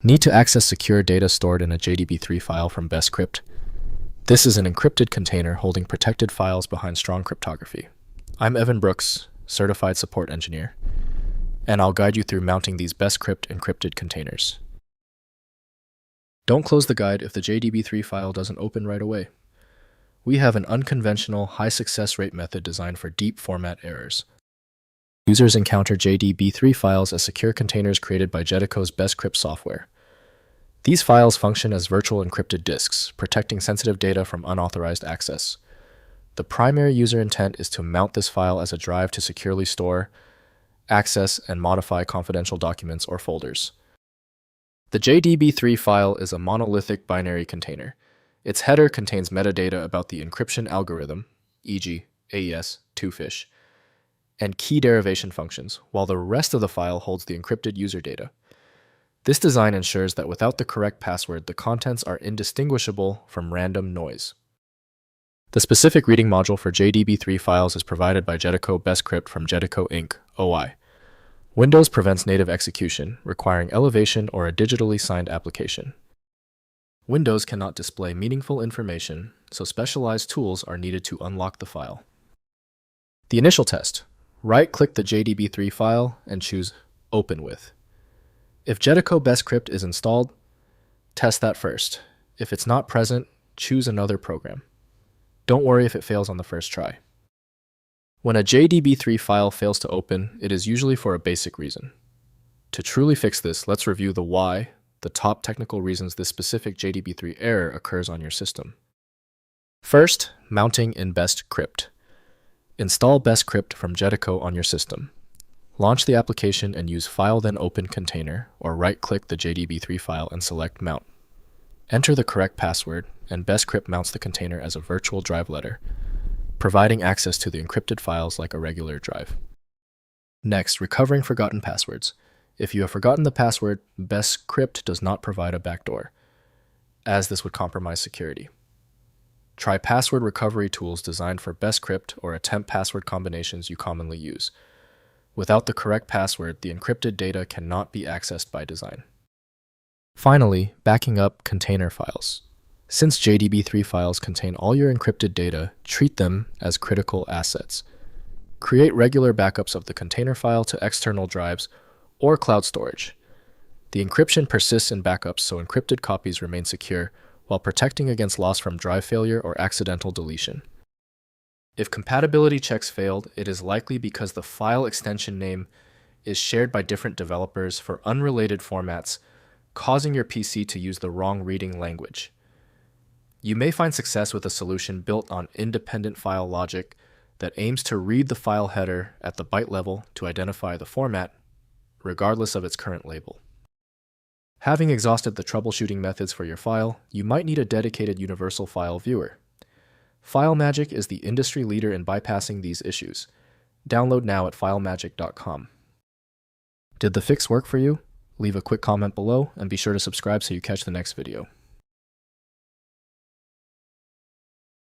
Need to access secure data stored in a JDB3 file from BestCrypt? This is an encrypted container holding protected files behind strong cryptography. I'm Evan Brooks, Certified Support Engineer, and I'll guide you through mounting these BestCrypt encrypted containers. Don't close the guide if the JDB3 file doesn't open right away. We have an unconventional, high success rate method designed for deep format errors. Users encounter JDB3 files as secure containers created by Jetico's BestCrypt software. These files function as virtual encrypted disks, protecting sensitive data from unauthorized access. The primary user intent is to mount this file as a drive to securely store, access, and modify confidential documents or folders. The JDB3 file is a monolithic binary container. Its header contains metadata about the encryption algorithm, e.g., AES, Twofish, and key derivation functions, while the rest of the file holds the encrypted user data. This design ensures that without the correct password, the contents are indistinguishable from random noise. The specific reading module for JDB3 files is provided by Jetico BestCrypt from Jetico Inc. OI. Windows prevents native execution, requiring elevation or a digitally signed application. Windows cannot display meaningful information, so specialized tools are needed to unlock the file. The initial test. Right-click the JDB3 file and choose Open With. If Jetico BestCrypt is installed, test that first. If it's not present, choose another program. Don't worry if it fails on the first try. When a JDB3 file fails to open, it is usually for a basic reason. To truly fix this, let's review the why, the top technical reasons this specific JDB3 error occurs on your system. First, mounting in BestCrypt. Install BestCrypt from Jetico on your system. Launch the application and use File Then Open Container, or right-click the JDB3 file and select Mount. Enter the correct password, and BestCrypt mounts the container as a virtual drive letter, providing access to the encrypted files like a regular drive. Next, recovering forgotten passwords. If you have forgotten the password, BestCrypt does not provide a backdoor, as this would compromise security. Try password recovery tools designed for BestCrypt or attempt password combinations you commonly use. Without the correct password, the encrypted data cannot be accessed by design. Finally, backing up container files. Since JDB3 files contain all your encrypted data, treat them as critical assets. Create regular backups of the container file to external drives or cloud storage. The encryption persists in backups, so encrypted copies remain secure, while protecting against loss from drive failure or accidental deletion. If compatibility checks failed, it is likely because the file extension name is shared by different developers for unrelated formats, causing your PC to use the wrong reading language. You may find success with a solution built on independent file logic that aims to read the file header at the byte level to identify the format, regardless of its current label. Having exhausted the troubleshooting methods for your file, you might need a dedicated universal file viewer. FileMagick is the industry leader in bypassing these issues. Download now at filemagick.com. Did the fix work for you? Leave a quick comment below and be sure to subscribe so you catch the next video.